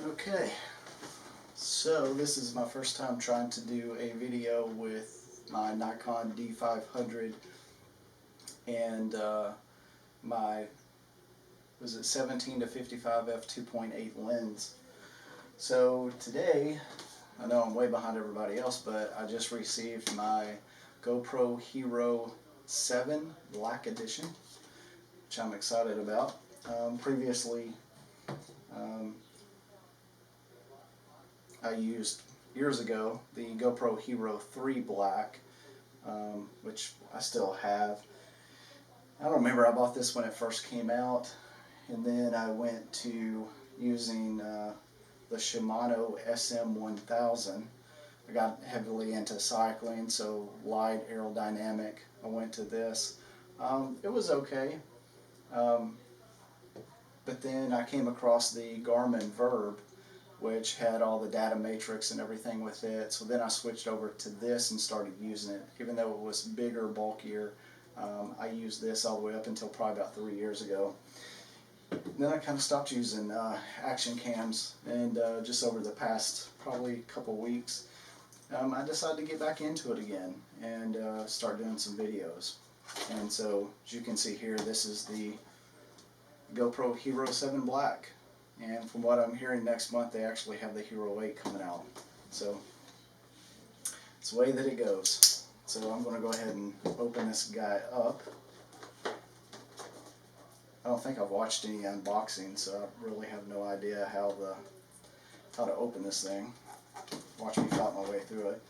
Okay, so this is my first time trying to do a video with my Nikon D500 and my, was it 17 to 55 f2.8 lens. So today, I know I'm way behind everybody else, but I just received my GoPro Hero 7 Black Edition, which I'm excited about. Previously, I used years ago the GoPro Hero 3 Black, which I still have. I don't remember, I bought this when it first came out, and then I went to using the Shimano SM1000. I got heavily into cycling, so light, aerodynamic. I went to this. It was okay, but then I came across the Garmin Verb, which had all the data matrix and everything with it. So then I switched over to this and started using it. Even though it was bigger, bulkier, I used this all the way up until probably about 3 years ago. And then I kind of stopped using action cams, and just over the past probably couple weeks, I decided to get back into it again and start doing some videos. And so, as you can see here, this is the GoPro Hero 7 Black. And from what I'm hearing, next month they actually have the Hero 8 coming out. So it's the way that it goes. So I'm going to go ahead and open this guy up. I don't think I've watched any unboxing, so I really have no idea how to open this thing. Watch me fight my way through it.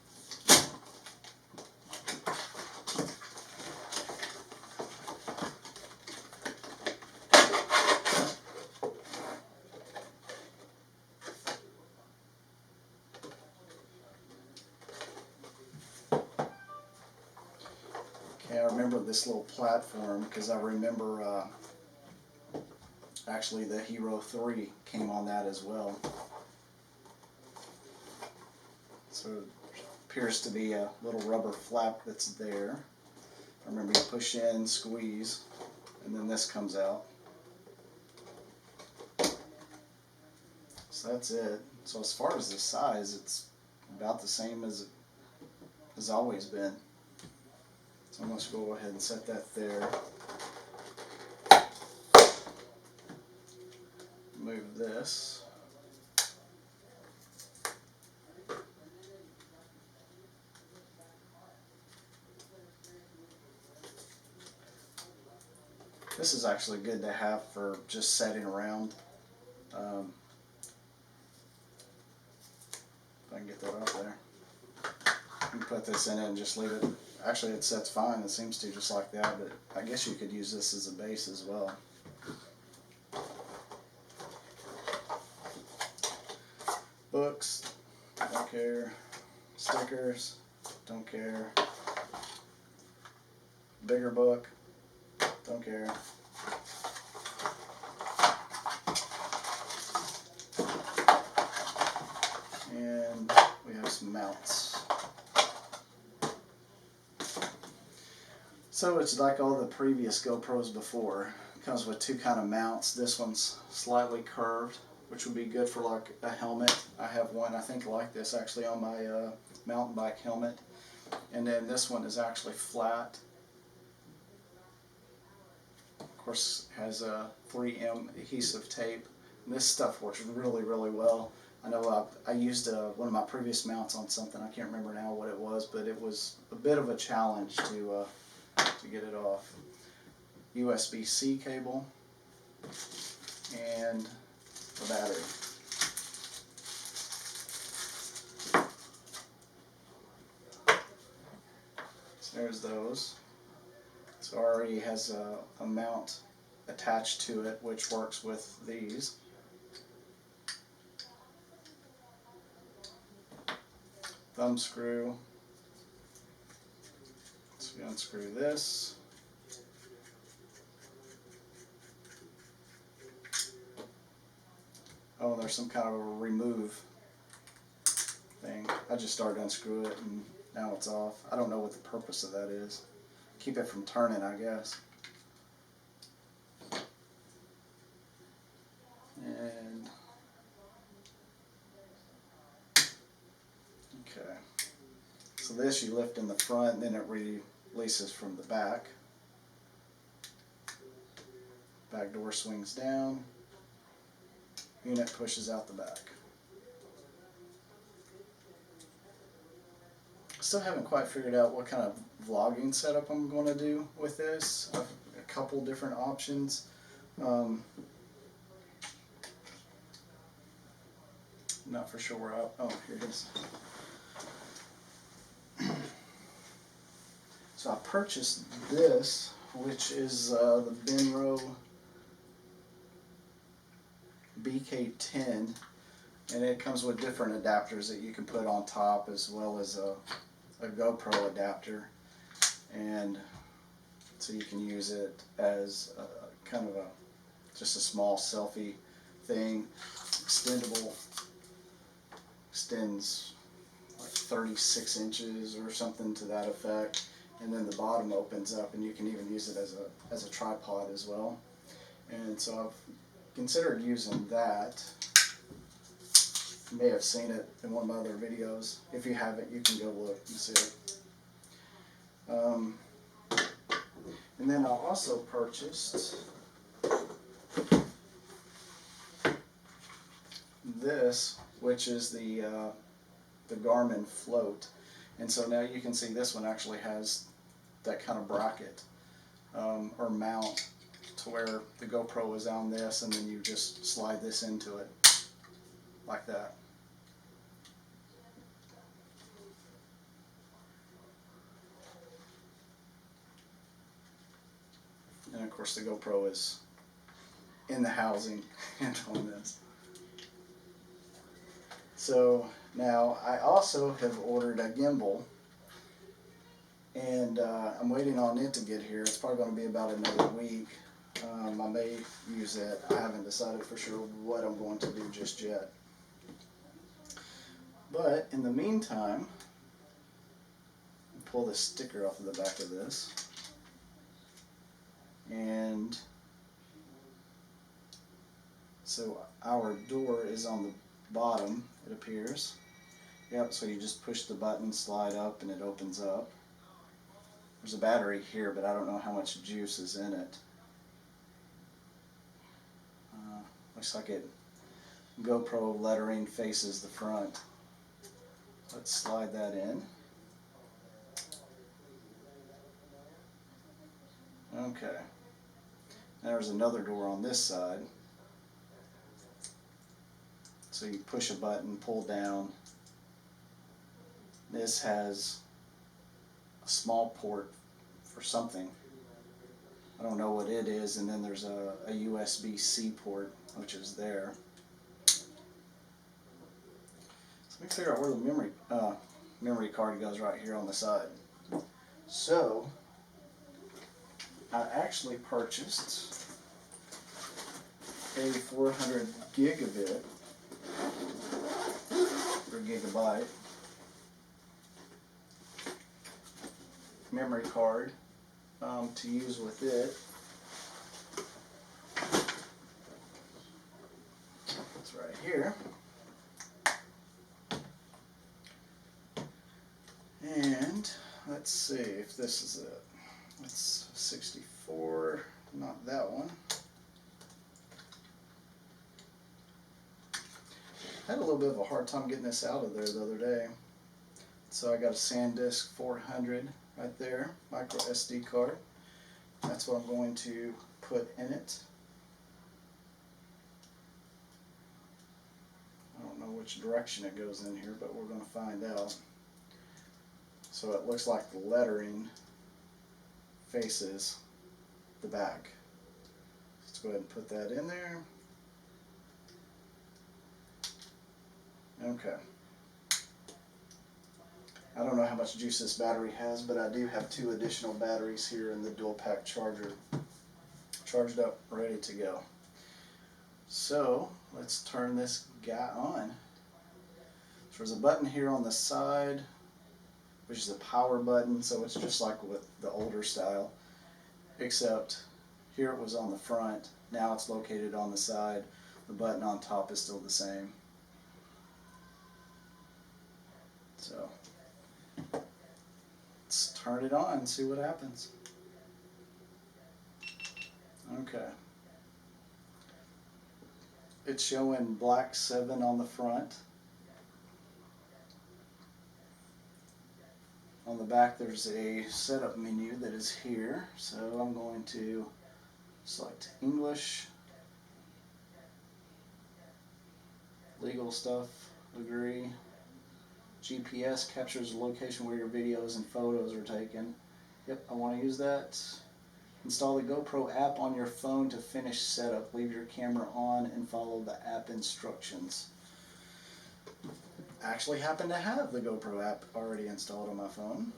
Okay, I remember this little platform because I remember actually the Hero 3 came on that as well. So it appears to be a little rubber flap that's there. I remember you push in, squeeze, and then this comes out. So that's it. So as far as the size, it's about the same as it has always been. So I'm going to go ahead and set that there. Move this. This is actually good to have for just setting around. If I can get that off there. You can put this in it and just leave it. Actually, it sets fine. It seems to just like that, but I guess you could use this as a base as well. Books, don't care. Stickers, don't care. Bigger book, don't care. And we have some mounts. So it's like all the previous GoPros before. It comes with two kind of mounts. This one's slightly curved, which would be good for like a helmet. I have one I think like this actually on my mountain bike helmet. And then this one is actually flat. Of course, has a 3M adhesive tape. And this stuff works really, really well. I know I used one of my previous mounts on something. I can't remember now what it was, but it was a bit of a challenge to get it off. USB-C cable and the battery. So there's those. So it already has a mount attached to it, which works with these. Thumb screw. So we unscrew this. Oh, there's some kind of a remove thing. I just started to unscrew it and now it's off. I don't know what the purpose of that is. Keep it from turning, I guess. And this you lift in the front and then it releases from the back. Back door swings down. Unit pushes out the back. Still haven't quite figured out what kind of vlogging setup I'm going to do with this. I've a couple different options. Not for sure where oh, here it is. So I purchased this, which is the Benro BK10, and it comes with different adapters that you can put on top, as well as a GoPro adapter, and so you can use it as kind of just a small selfie thing. Extendable, extends like 36 inches or something to that effect, and then the bottom opens up and you can even use it as a tripod as well. And so I've considered using that. You may have seen it in one of my other videos. If you haven't, you can go look and see it. And then I also purchased this, which is the Garmin float. And so now you can see this one actually has that kind of bracket or mount to where the GoPro is on this, and then you just slide this into it like that. And of course the GoPro is in the housing and on this. So now I also have ordered a gimbal, and I'm waiting on it to get here. It's probably going to be about another week. I may use it. I haven't decided for sure what I'm going to do just yet. But in the meantime, pull the sticker off of the back of this, and so our door is on the bottom, it appears. Yep, so you just push the button, slide up, and it opens up. There's a battery here, but I don't know how much juice is in it. Looks like it GoPro lettering faces the front. Let's slide that in. Okay. There's another door on this side. So you push a button, pull down. This has a small port for something. I don't know what it is, and then there's a USB-C port, which is there. So let me figure out where the memory card goes right here on the side. So I actually purchased a 400 gigabit or gigabyte memory card to use with it. It's right here. And let's see if this is it. It's 64, not that one. I had a little bit of a hard time getting this out of there the other day. So I got a SanDisk 400 right there, micro SD card. That's what I'm going to put in it. I don't know which direction it goes in here, but we're going to find out. So it looks like the lettering faces the back. Let's go ahead and put that in there. Okay. I don't know how much juice this battery has, but I do have 2 additional batteries here in the dual pack charger, charged up, ready to go. So let's turn this guy on. So there's a button here on the side, which is a power button, so it's just like with the older style, except here it was on the front, now it's located on the side. The button on top is still the same. So turn it on and see what happens. Okay. It's showing black 7 on the front. On the back there's a setup menu that is here. So I'm going to select English, legal stuff, agree. GPS captures the location where your videos and photos are taken. Yep, I want to use that. Install the GoPro app on your phone to finish setup. Leave your camera on and follow the app instructions. I actually happen to have the GoPro app already installed on my phone.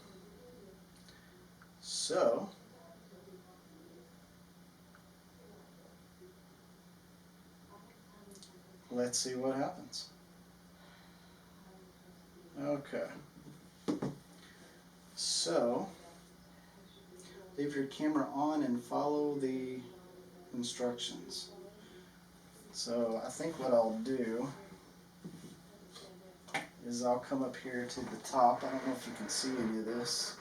So, let's see what happens. Okay. So, leave your camera on and follow the instructions. So I think what I'll do is I'll come up here to the top. I don't know if you can see any of this.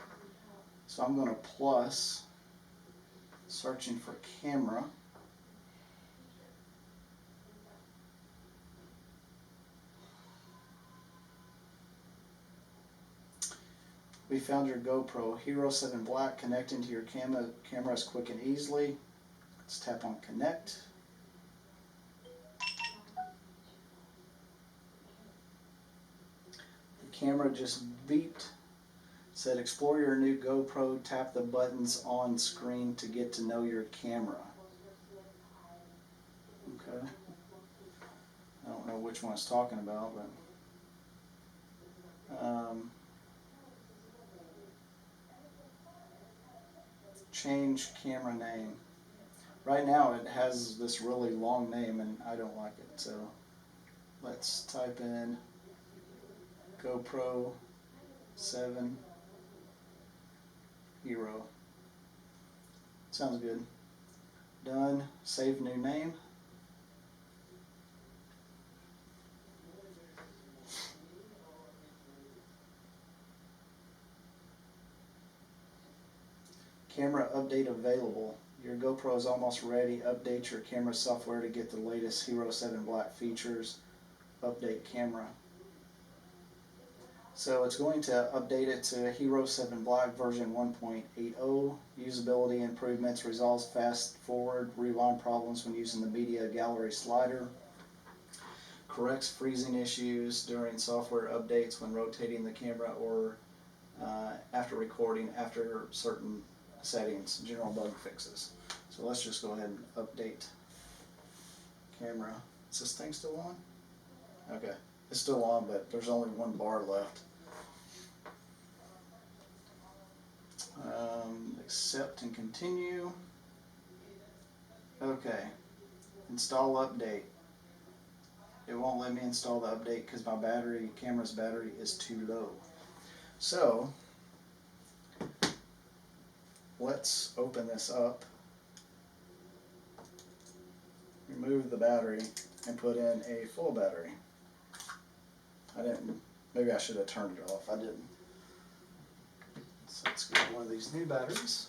So I'm going to plus, searching for camera. We found your GoPro Hero 7 Black. Connecting to your camera is quick and easily. Let's tap on connect. The camera just beeped. Said explore your new GoPro. Tap the buttons on screen to get to know your camera. Okay. I don't know which one it's talking about, but change camera name. Right now it has this really long name and I don't like it, so let's type in GoPro 7 Hero. Sounds good. Done. Save new name. Camera update available. Your GoPro is almost ready. Update your camera software to get the latest Hero 7 Black features. Update camera. So it's going to update it to Hero 7 Black version 1.80. Usability improvements, resolves fast forward, rewind problems when using the media gallery slider. Corrects freezing issues during software updates when rotating the camera or after recording after certain settings, general bug fixes. So let's just go ahead and update camera. Is this thing still on? Okay, it's still on, but there's only one bar left. Accept and continue. Okay, install update. It won't let me install the update because my camera's battery is too low. So let's open this up, remove the battery, and put in a full battery. Maybe I should have turned it off. I didn't. So let's get one of these new batteries.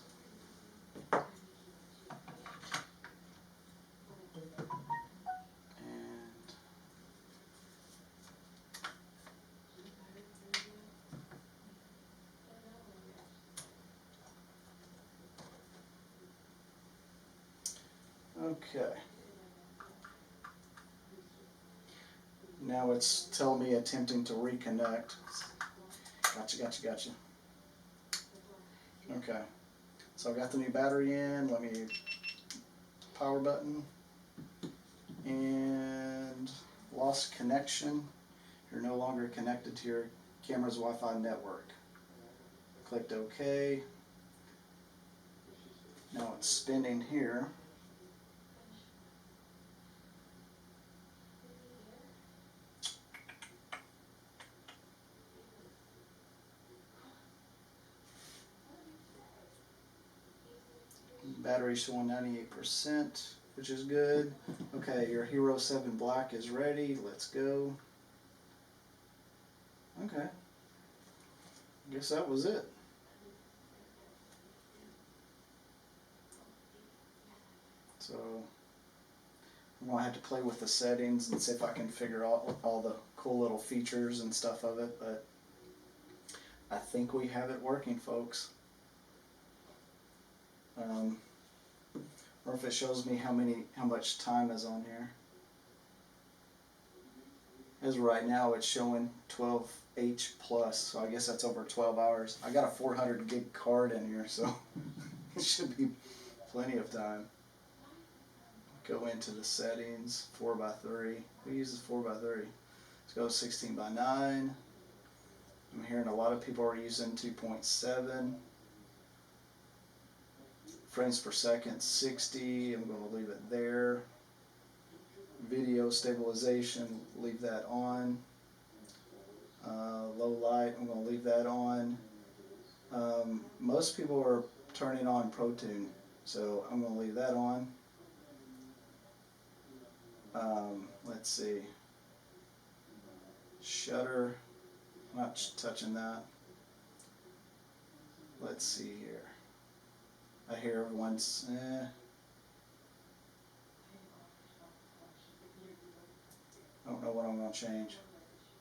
Okay. Now it's telling me attempting to reconnect. Gotcha. Okay. So I've got the new battery in. Let me power button. And lost connection. You're no longer connected to your camera's Wi-Fi network. Clicked OK. Now it's spinning here. Battery showing 98%, which is good. Okay, your Hero 7 Black is ready. Let's go. Okay. I guess that was it. So I'm going to have to play with the settings and see if I can figure out all the cool little features and stuff of it, but I think we have it working, folks. Or if it shows me how much time is on here. As of right now, it's showing 12H plus, so I guess that's over 12 hours. I got a 400 gig card in here, so it should be plenty of time. Go into the settings, 4x3. Who uses 4x3? Let's go 16:9. I'm hearing a lot of people are using 2.7. Frames per second, 60. I'm going to leave it there. Video stabilization, leave that on. Low light, I'm going to leave that on. Most people are turning on ProTune, so I'm going to leave that on. Let's see. Shutter, not touching that. Let's see here. I hear everyone's, I don't know what I'm going to change.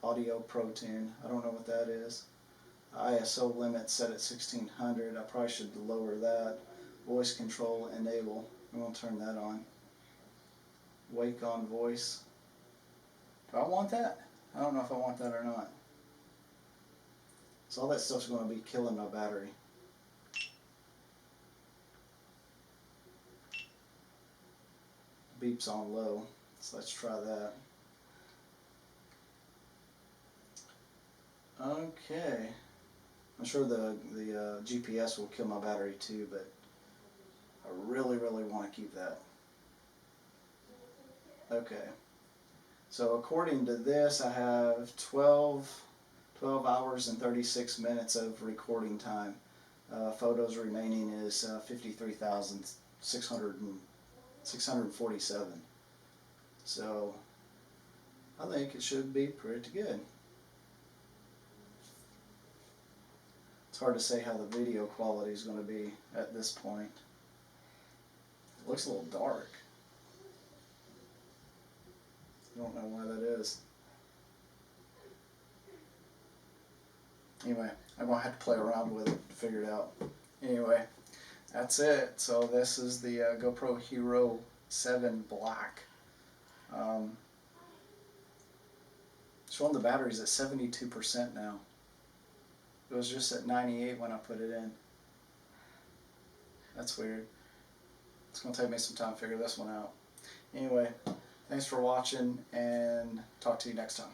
Audio ProTune, I don't know what that is. ISO limit set at 1600, I probably should lower that. Voice control enable, I'm going to turn that on. Wake on voice. Do I want that? I don't know if I want that or not. So all that stuff's going to be killing my battery. Beep's on low, so let's try that. Okay. I'm sure the GPS will kill my battery too, but I really want to keep that. Okay. So according to this, I have 12 hours and 36 minutes of recording time. Photos remaining is 53,647. So I think it should be pretty good. It's hard to say how the video quality is going to be at this point. It looks a little dark. I don't know why that is. Anyway, I'm going to have to play around with it to figure it out. Anyway, that's it. So this is the GoPro Hero 7 Black. Showing the battery's at 72% now. It was just at 98 when I put it in. That's weird. It's going to take me some time to figure this one out. Anyway, thanks for watching, and talk to you next time.